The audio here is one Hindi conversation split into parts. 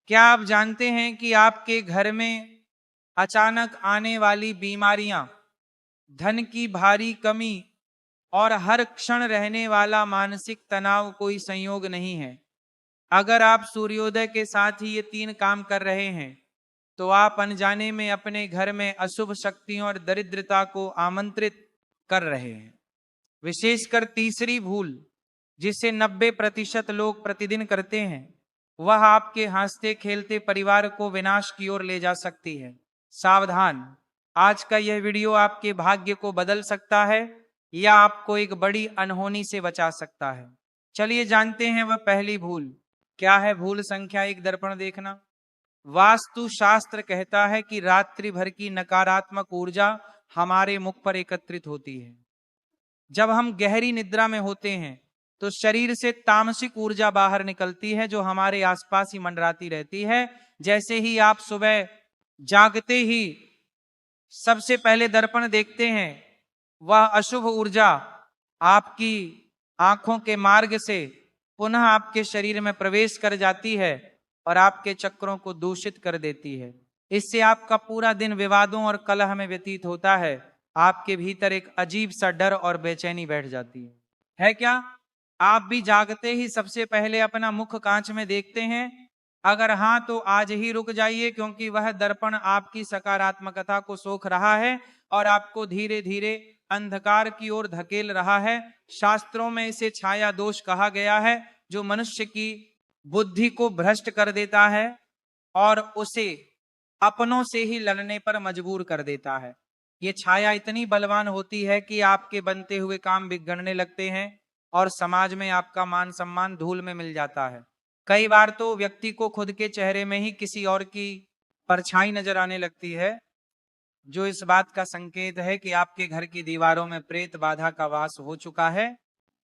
क्या आप जानते हैं कि आपके घर में अचानक आने वाली बीमारियां, धन की भारी कमी और हर क्षण रहने वाला मानसिक तनाव कोई संयोग नहीं है। अगर आप सूर्योदय के साथ ही ये 3 काम कर रहे हैं तो आप अनजाने में अपने घर में अशुभ शक्तियों और दरिद्रता को आमंत्रित कर रहे हैं। विशेषकर तीसरी भूल, जिसे 90% लोग प्रतिदिन करते हैं, वह आपके हंसते खेलते परिवार को विनाश की ओर ले जा सकती है। सावधान, आज का यह वीडियो आपके भाग्य को बदल सकता है या आपको एक बड़ी अनहोनी से बचा सकता है। चलिए जानते हैं वह पहली भूल क्या है। भूल संख्या 1, दर्पण देखना। वास्तु शास्त्र कहता है कि रात्रि भर की नकारात्मक ऊर्जा हमारे मुख पर एकत्रित होती है। जब हम गहरी निद्रा में होते हैं तो शरीर से तामसिक ऊर्जा बाहर निकलती है जो हमारे आसपास ही मंडराती रहती है। जैसे ही आप सुबह जागते ही सबसे पहले दर्पण देखते हैं, वह अशुभ ऊर्जा आपकी आंखों के मार्ग से पुनः आपके शरीर में प्रवेश कर जाती है और आपके चक्रों को दूषित कर देती है। इससे आपका पूरा दिन विवादों और कलह में व्यतीत होता है। आपके भीतर एक अजीब सा डर और बेचैनी बैठ जाती है क्या? आप भी जागते ही सबसे पहले अपना मुख कांच में देखते हैं? अगर हाँ तो आज ही रुक जाइए, क्योंकि वह दर्पण आपकी सकारात्मकता को सोख रहा है और आपको धीरे धीरे अंधकार की ओर धकेल रहा है। शास्त्रों में इसे छाया दोष कहा गया है, जो मनुष्य की बुद्धि को भ्रष्ट कर देता है और उसे अपनों से ही लड़ने पर मजबूर कर देता है। ये छाया इतनी बलवान होती है कि आपके बनते हुए काम बिगड़ने लगते हैं और समाज में आपका मान सम्मान धूल में मिल जाता है। कई बार तो व्यक्ति को खुद के चेहरे में ही किसी और की परछाई नजर आने लगती है, जो इस बात का संकेत है कि आपके घर की दीवारों में प्रेत बाधा का वास हो चुका है।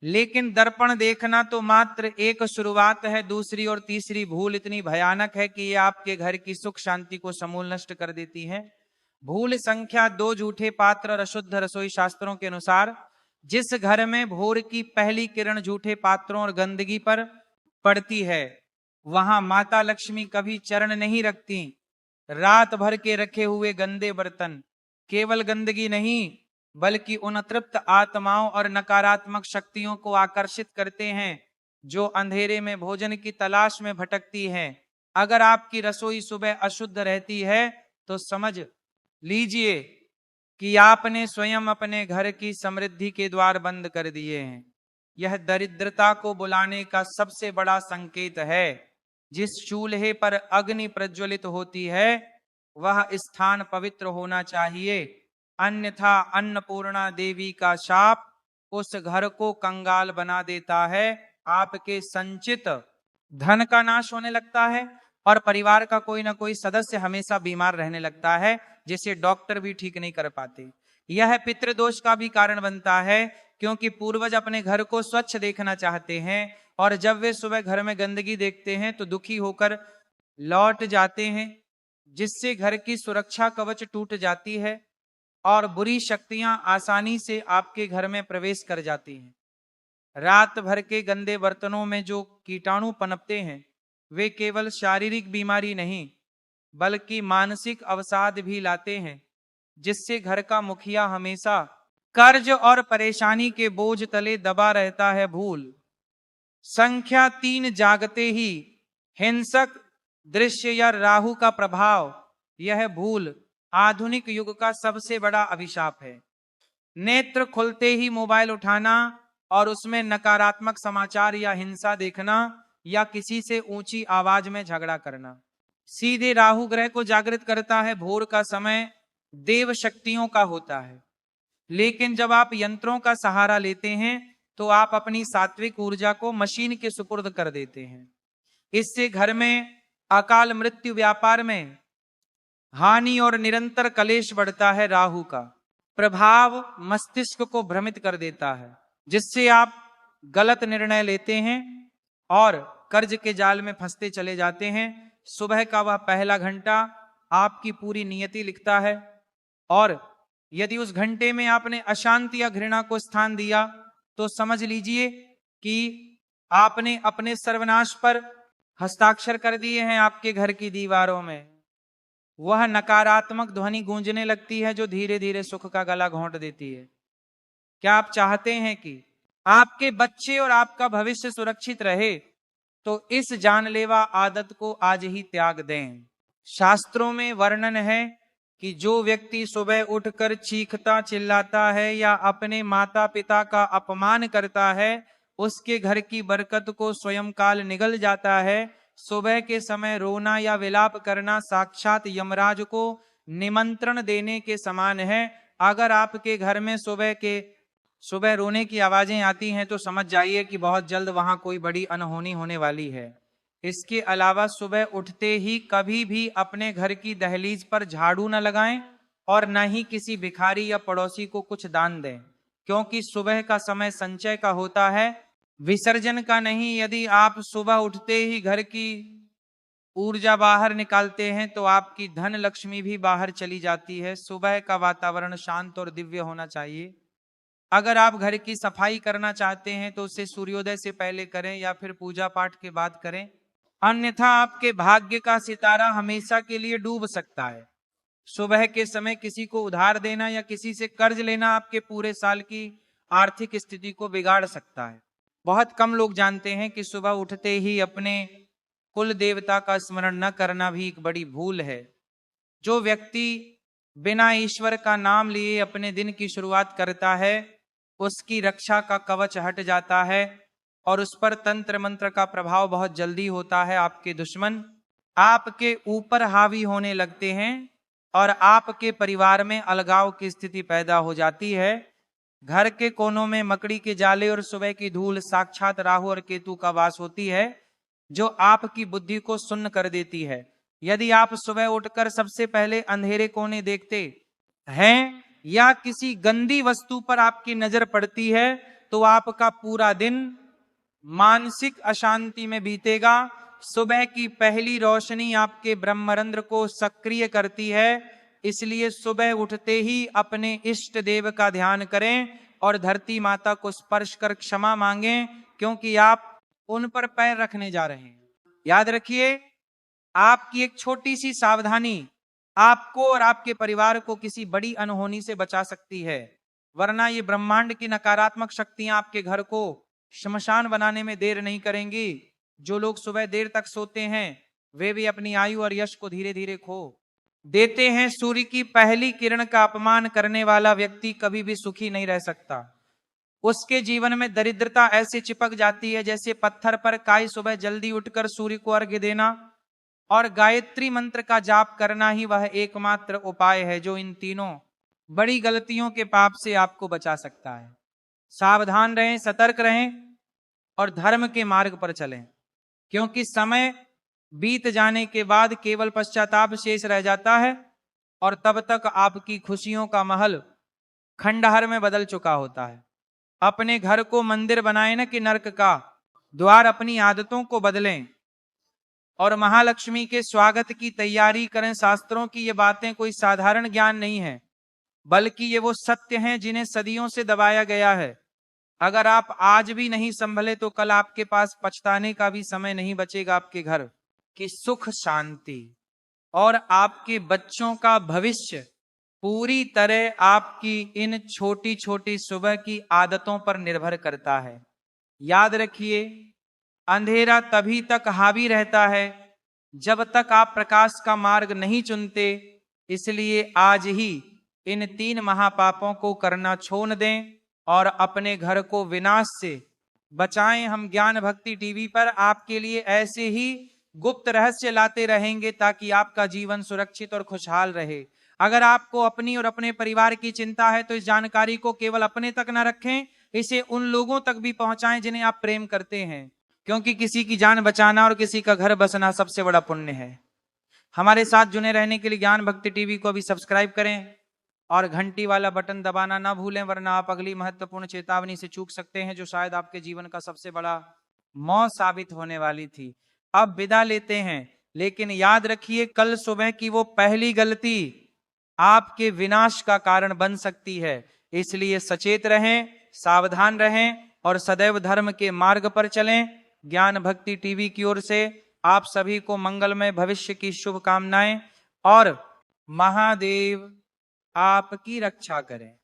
लेकिन दर्पण देखना तो मात्र एक शुरुआत है। दूसरी और तीसरी भूल इतनी भयानक है कि ये आपके घर की सुख शांति को समूल नष्ट कर देती है। भूल संख्या 2, झूठे पात्र और अशुद्ध रसोई। शास्त्रों के अनुसार जिस घर में भोर की पहली किरण झूठे पात्रों और गंदगी पर पड़ती है, वहां माता लक्ष्मी कभी चरण नहीं रखती। रात भर के रखे हुए गंदे बर्तन केवल गंदगी नहीं, बल्कि उन अतृप्त आत्माओं और नकारात्मक शक्तियों को आकर्षित करते हैं जो अंधेरे में भोजन की तलाश में भटकती हैं। अगर आपकी रसोई सुबह अशुद्ध रहती है तो समझ लीजिए कि आपने स्वयं अपने घर की समृद्धि के द्वार बंद कर दिए हैं। यह दरिद्रता को बुलाने का सबसे बड़ा संकेत है। जिस चूल्हे पर अग्नि प्रज्वलित होती है वह स्थान पवित्र होना चाहिए, अन्यथा अन्नपूर्णा देवी का शाप उस घर को कंगाल बना देता है। आपके संचित धन का नाश होने लगता है और परिवार का कोई ना कोई सदस्य हमेशा बीमार रहने लगता है, जिसे डॉक्टर भी ठीक नहीं कर पाते। यह पितृदोष का भी कारण बनता है, क्योंकि पूर्वज अपने घर को स्वच्छ देखना चाहते हैं और जब वे सुबह घर में गंदगी देखते हैं तो दुखी होकर लौट जाते हैं, जिससे घर की सुरक्षा कवच टूट जाती है और बुरी शक्तियां आसानी से आपके घर में प्रवेश कर जाती हैं। रात भर के गंदे बर्तनों में जो कीटाणु पनपते हैं, वे केवल शारीरिक बीमारी नहीं बल्कि मानसिक अवसाद भी लाते हैं, जिससे घर का मुखिया हमेशा कर्ज और परेशानी के बोझ तले दबा रहता है। भूल संख्या 3, जागते ही हिंसक दृश्य या राहु का प्रभाव। यह भूल आधुनिक युग का सबसे बड़ा अभिशाप है। नेत्र खुलते ही मोबाइल उठाना और उसमें नकारात्मक समाचार या हिंसा देखना या किसी से ऊंची आवाज में झगड़ा करना सीधे राहु ग्रह को जागृत करता है। भोर का समय देव शक्तियों का होता है, लेकिन जब आप यंत्रों का सहारा लेते हैं तो आप अपनी सात्विक ऊर्जा को मशीन के सुपुर्द कर देते हैं। इससे घर में अकाल मृत्यु, व्यापार में हानि और निरंतर कलेश बढ़ता है। राहु का प्रभाव मस्तिष्क को भ्रमित कर देता है, जिससे आप गलत निर्णय लेते हैं और कर्ज के जाल में फंसते चले जाते हैं। सुबह का वह पहला घंटा आपकी पूरी नियति लिखता है और यदि उस घंटे में आपने अशांति या घृणा को स्थान दिया तो समझ लीजिए कि आपने अपने सर्वनाश पर हस्ताक्षर कर दिए हैं आपके घर की दीवारों में, वह नकारात्मक ध्वनि गूंजने लगती है जो धीरे धीरे सुख का गला घोंट देती है। क्या आप चाहते हैं कि आपके बच्चे और आपका भविष्य सुरक्षित रहे, तो इस जानलेवा आदत को आज ही त्याग दें। शास्त्रों में वर्णन है कि जो व्यक्ति सुबह उठकर चीखता चिल्लाता है या अपने माता पिता का अपमान करता है, उसके घर की बरकत को स्वयं काल निगल जाता है। सुबह के समय रोना या विलाप करना साक्षात यमराज को निमंत्रण देने के समान है। अगर आपके घर में सुबह रोने की आवाजें आती हैं तो समझ जाइए कि बहुत जल्द वहां कोई बड़ी अनहोनी होने वाली है। इसके अलावा सुबह उठते ही कभी भी अपने घर की दहलीज पर झाड़ू न लगाएं और न ही किसी भिखारी या पड़ोसी को कुछ दान दें, क्योंकि सुबह का समय संचय का होता है, विसर्जन का नहीं। यदि आप सुबह उठते ही घर की ऊर्जा बाहर निकालते हैं तो आपकी धन लक्ष्मी भी बाहर चली जाती है। सुबह का वातावरण शांत और दिव्य होना चाहिए। अगर आप घर की सफाई करना चाहते हैं तो उसे सूर्योदय से पहले करें या फिर पूजा पाठ के बाद करें, अन्यथा आपके भाग्य का सितारा हमेशा के लिए डूब सकता है। सुबह के समय किसी को उधार देना या किसी से कर्ज लेना आपके पूरे साल की आर्थिक स्थिति को बिगाड़ सकता है। बहुत कम लोग जानते हैं कि सुबह उठते ही अपने कुल देवता का स्मरण न करना भी एक बड़ी भूल है। जो व्यक्ति बिना ईश्वर का नाम लिए अपने दिन की शुरुआत करता है, उसकी रक्षा का कवच हट जाता है और उस पर तंत्र मंत्र का प्रभाव बहुत जल्दी होता है। आपके दुश्मन आपके ऊपर हावी होने लगते हैं और आपके परिवार में अलगाव की स्थिति पैदा हो जाती है। घर के कोनों में मकड़ी के जाले और सुबह की धूल साक्षात राहु और केतु का वास होती है, जो आपकी बुद्धि को सुन्न कर देती है। यदि आप सुबह उठकर सबसे पहले अंधेरे कोने देखते हैं या किसी गंदी वस्तु पर आपकी नजर पड़ती है तो आपका पूरा दिन मानसिक अशांति में बीतेगा। सुबह की पहली रोशनी आपके ब्रह्मरंध्र को सक्रिय करती है, इसलिए सुबह उठते ही अपने इष्ट देव का ध्यान करें और धरती माता को स्पर्श कर क्षमा मांगें, क्योंकि आप उन पर पैर रखने जा रहे हैं। याद रखिए, आपकी एक छोटी सी सावधानी आपको और आपके परिवार को किसी बड़ी अनहोनी से बचा सकती है, वरना ये ब्रह्मांड की नकारात्मक शक्तियां आपके घर को श्मशान बनाने में देर नहीं करेंगी। जो लोग सुबह देर तक सोते हैं वे भी अपनी आयु और यश को धीरे धीरे खो देते हैं। सूर्य की पहली किरण का अपमान करने वाला व्यक्ति कभी भी सुखी नहीं रह सकता। उसके जीवन में दरिद्रता ऐसे चिपक जाती है जैसे पत्थर पर काई। सुबह जल्दी उठकर सूर्य को अर्घ्य देना और गायत्री मंत्र का जाप करना ही वह एकमात्र उपाय है जो इन तीनों बड़ी गलतियों के पाप से आपको बचा सकता है। सावधान रहें, सतर्क रहें और धर्म के मार्ग पर चलें, क्योंकि समय बीत जाने के बाद केवल पश्चाताप शेष रह जाता है और तब तक आपकी खुशियों का महल खंडहर में बदल चुका होता है। अपने घर को मंदिर बनाएं न कि नरक का द्वार। अपनी आदतों को बदलें और महालक्ष्मी के स्वागत की तैयारी करें। शास्त्रों की ये बातें कोई साधारण ज्ञान नहीं है, बल्कि ये वो सत्य हैं जिन्हें सदियों से दबाया गया है। अगर आप आज भी नहीं संभले तो कल आपके पास पछताने का भी समय नहीं बचेगा। आपके घर की सुख शांति और आपके बच्चों का भविष्य पूरी तरह आपकी इन छोटी छोटी सुबह की आदतों पर निर्भर करता है। याद रखिए, अंधेरा तभी तक हावी रहता है जब तक आप प्रकाश का मार्ग नहीं चुनते। इसलिए आज ही इन 3 महापापों को करना छोड़ दें और अपने घर को विनाश से बचाएं। हम ज्ञान भक्ति टीवी पर आपके लिए ऐसे ही गुप्त रहस्य लाते रहेंगे ताकि आपका जीवन सुरक्षित और खुशहाल रहे। अगर आपको अपनी और अपने परिवार की चिंता है तो इस जानकारी को केवल अपने तक न रखें, इसे उन लोगों तक भी पहुंचाएं जिन्हें आप प्रेम करते हैं, क्योंकि किसी की जान बचाना और किसी का घर बसना सबसे बड़ा पुण्य है। हमारे साथ जुड़े रहने के लिए ज्ञान भक्ति टीवी को अभी सब्सक्राइब करें और घंटी वाला बटन दबाना ना भूलें, वरना आप अगली महत्वपूर्ण चेतावनी से चूक सकते हैं जो शायद आपके जीवन का सबसे बड़ा मौत साबित होने वाली थी। अब विदा लेते हैं, लेकिन याद रखिए, कल सुबह की वो पहली गलती आपके विनाश का कारण बन सकती है। इसलिए सचेत रहें, सावधान रहें और सदैव धर्म के मार्ग पर चलें। ज्ञान भक्ति टीवी की ओर से आप सभी को मंगलमय भविष्य की शुभकामनाएं और महादेव आपकी रक्षा करें।